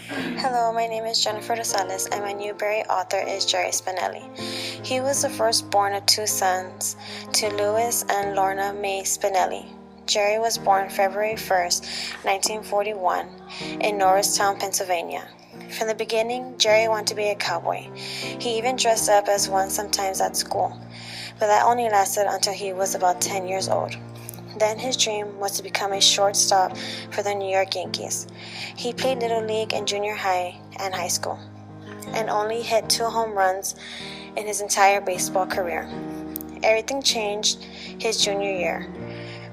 Hello, my name is Jeniffer and my Newbery author is Jerry Spinelli. He was the firstborn of two sons to Louis and Lorna May Spinelli. Jerry was born February 1st, 1941, in Norristown, Pennsylvania. From the beginning, Jerry wanted to be a cowboy. He even dressed up as one sometimes at school, but that only lasted until he was about 10 years old. Then his dream was to become a shortstop for the New York Yankees. He played Little League in junior high and high school, and only hit 2 home runs in his entire baseball career. Everything changed his junior year,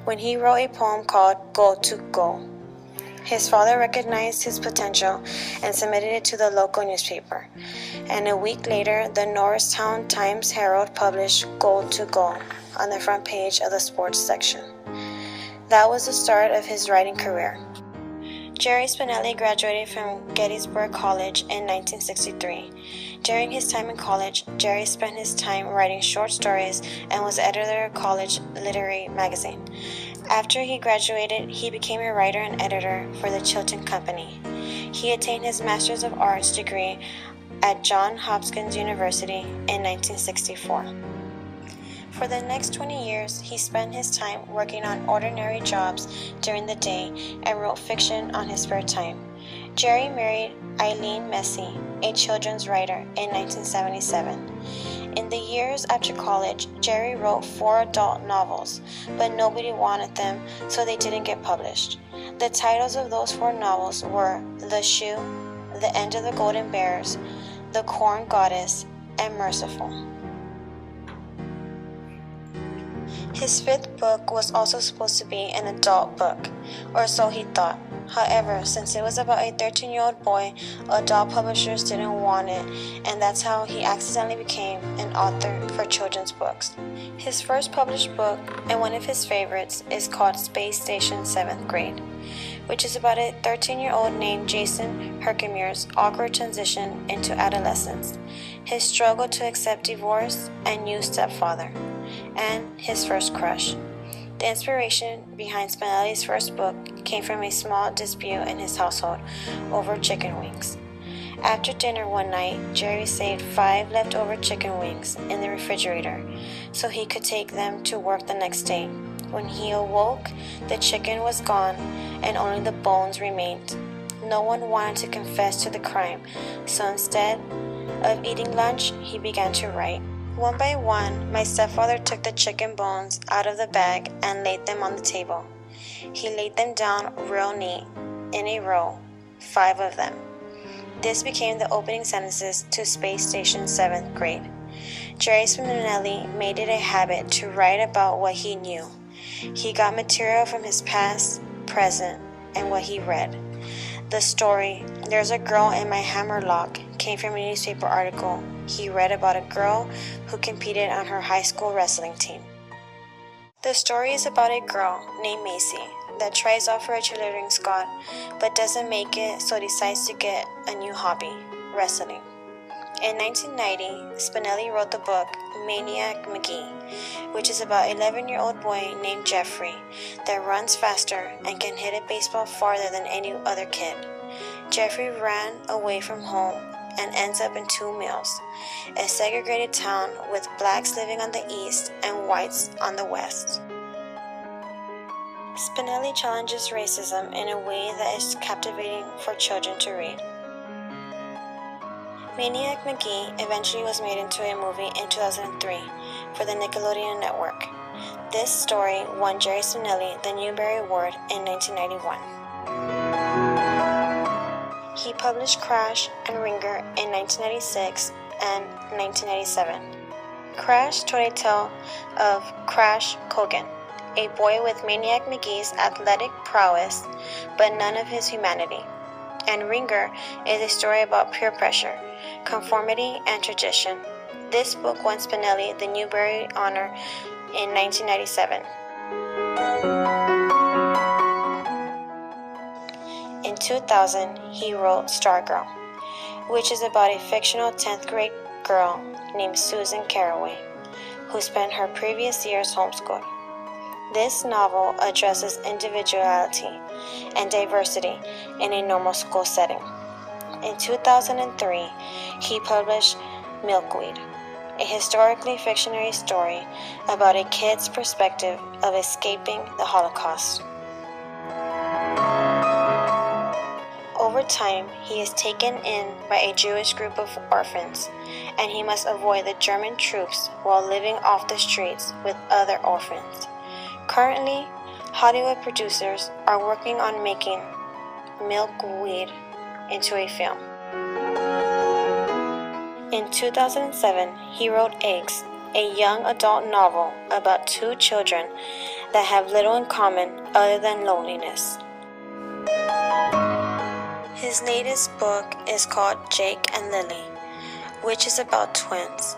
when he wrote a poem called Go to Go. His father recognized his potential and submitted it to the local newspaper, and a week later, the Norristown Times-Herald published Go to Go on the front page of the sports section. That was the start of his writing career. Jerry Spinelli graduated from Gettysburg College in 1963. During his time in college, Jerry spent his time writing short stories and was editor of college literary magazine. After he graduated, he became a writer and editor for the Chilton Company. He attained his Master's of Arts degree at Johns Hopkins University in 1964. For the next 20 years, he spent his time working on ordinary jobs during the day and wrote fiction on his spare time. Jerry married Eileen Messy, a children's writer, in 1977. In the years after college, Jerry wrote 4 adult novels, but nobody wanted them, so they didn't get published. The titles of those 4 novels were The Shoe, The End of the Golden Bears, The Corn Goddess, and Merciful. His 5th book was also supposed to be an adult book, or so he thought. However, since it was about a 13-year-old boy, adult publishers didn't want it, and that's how he accidentally became an author for children's books. His first published book, and one of his favorites, is called Space Station 7th Grade, which is about a 13-year-old named Jason Herkimer's awkward transition into adolescence, his struggle to accept divorce and new stepfather, and his first crush. The inspiration behind Spinelli's first book came from a small dispute in his household over chicken wings. After dinner one night, Jerry saved 5 leftover chicken wings in the refrigerator so he could take them to work the next day. When he awoke, the chicken was gone and only the bones remained. No one wanted to confess to the crime, so instead of eating lunch, he began to write. One by one, my stepfather took the chicken bones out of the bag and laid them on the table. He laid them down real neat, in a row, 5 of them. This became the opening sentences to Space Station 7th Grade. Jerry Spinelli made it a habit to write about what he knew. He got material from his past, present, and what he read. The story, There's a Girl in My Hammerlock, came from a newspaper article he read about a girl who competed on her high school wrestling team. The story is about a girl named Macy that tries out for a cheerleading squad but doesn't make it, so decides to get a new hobby, wrestling. In 1990, Spinelli wrote the book Maniac McGee, which is about an 11-year-old boy named Jeffrey that runs faster and can hit a baseball farther than any other kid. Jeffrey ran away from home and ends up in 2 Mills, a segregated town with blacks living on the east and whites on the west. Spinelli challenges racism in a way that is captivating for children to read. Maniac McGee eventually was made into a movie in 2003 for the Nickelodeon network. This story won Jerry Spinelli the Newbery Award in 1991. He published Crash and Ringer in 1996 and 1997. Crash told a tale of Crash Cogan, a boy with Maniac McGee's athletic prowess, but none of his humanity. And Ringer is a story about peer pressure, conformity, and tradition. This book won Spinelli the Newbery Honor in 1997. In 2000, he wrote Stargirl, which is about a fictional 10th grade girl named Susan Caraway, who spent her previous years homeschooled. This novel addresses individuality and diversity in a normal school setting. In 2003, he published Milkweed, a historically fictional story about a kid's perspective of escaping the Holocaust. Over time, he is taken in by a Jewish group of orphans, and he must avoid the German troops while living off the streets with other orphans. Currently, Hollywood producers are working on making Milkweed into a film. In 2007, he wrote Eggs, a young adult novel about two children that have little in common other than loneliness. His latest book is called Jake and Lily, which is about twins.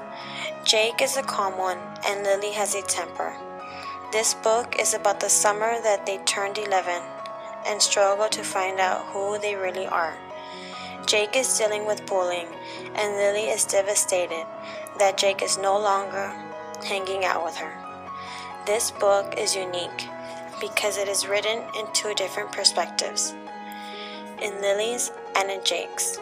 Jake is a calm one and Lily has a temper. This book is about the summer that they turned 11 and struggle to find out who they really are. Jake is dealing with bullying, and Lily is devastated that Jake is no longer hanging out with her. This book is unique because it is written in two different perspectives, in Lily's and in Jake's.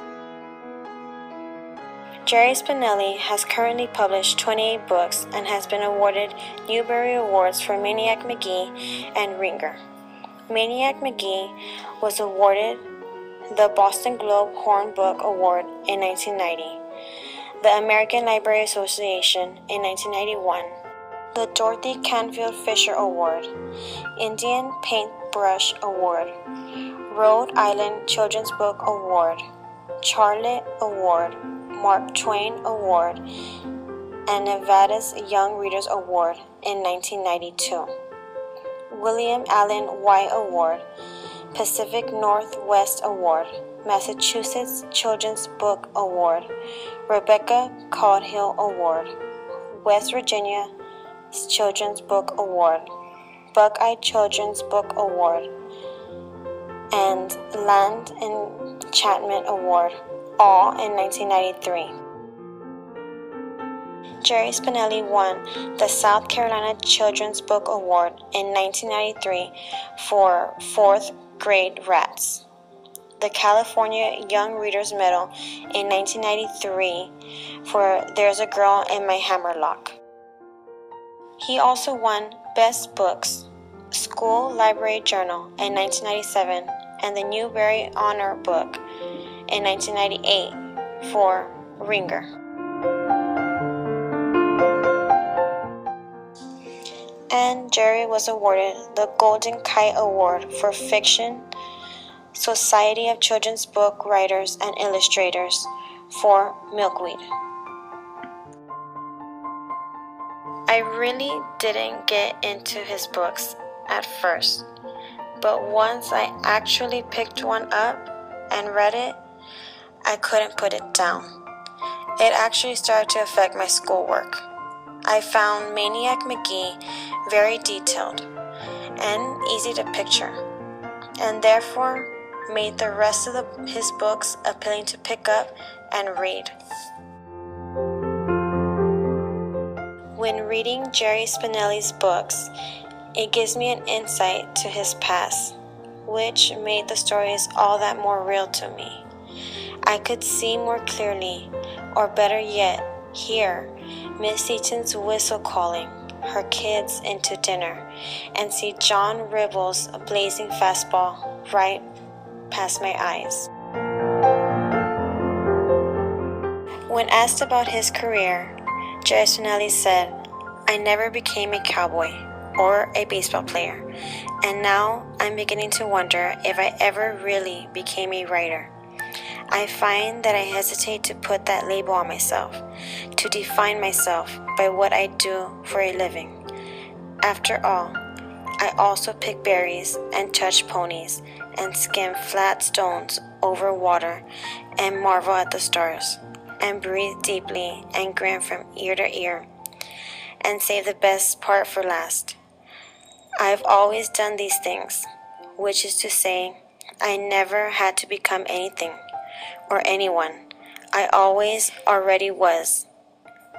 Jerry Spinelli has currently published 28 books and has been awarded Newbery Awards for Maniac Magee and Ringer. Maniac Magee was awarded the Boston Globe Horn Book Award in 1990, the American Library Association in 1991, the Dorothy Canfield Fisher Award, Indian Paintbrush Award, Rhode Island Children's Book Award, Charlotte Award, Mark Twain Award, and Nevada's Young Readers Award in 1992, William Allen White Award, Pacific Northwest Award, Massachusetts Children's Book Award, Rebecca Caudill Award, West Virginia Children's Book Award, Buckeye Children's Book Award, and Land Enchantment Award, all in 1993. Jerry Spinelli won the South Carolina Children's Book Award in 1993 for fourth grade Rats, the California Young Readers Medal in 1993 for There's a Girl in My Hammerlock. He also won Best Books, School Library Journal in 1997 and the Newbery Honor Book in 1998 for Ringer. And Jerry was awarded the Golden Kite Award for Fiction, Society of Children's Book Writers and Illustrators for Milkweed. I really didn't get into his books at first, but once I actually picked one up and read it, I couldn't put it down. It actually started to affect my schoolwork. I found Maniac Magee very detailed and easy to picture, and therefore made the rest of his books appealing to pick up and read. When reading Jerry Spinelli's books, it gives me an insight to his past, which made the stories all that more real to me. I could see more clearly, or better yet, hear Miss Eaton's whistle calling her kids into dinner, and see John Ribble's blazing fastball right past my eyes. When asked about his career, Jerry Spinelli said, "I never became a cowboy or a baseball player, and now I'm beginning to wonder if I ever really became a writer. I find that I hesitate to put that label on myself, to define myself by what I do for a living. After all, I also pick berries and touch ponies and skim flat stones over water and marvel at the stars and breathe deeply and grin from ear to ear and save the best part for last. I've always done these things, which is to say, I never had to become anything or anyone. I always already was.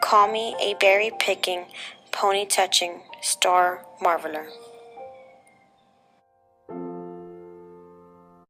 Call me a berry-picking, pony-touching star marveler."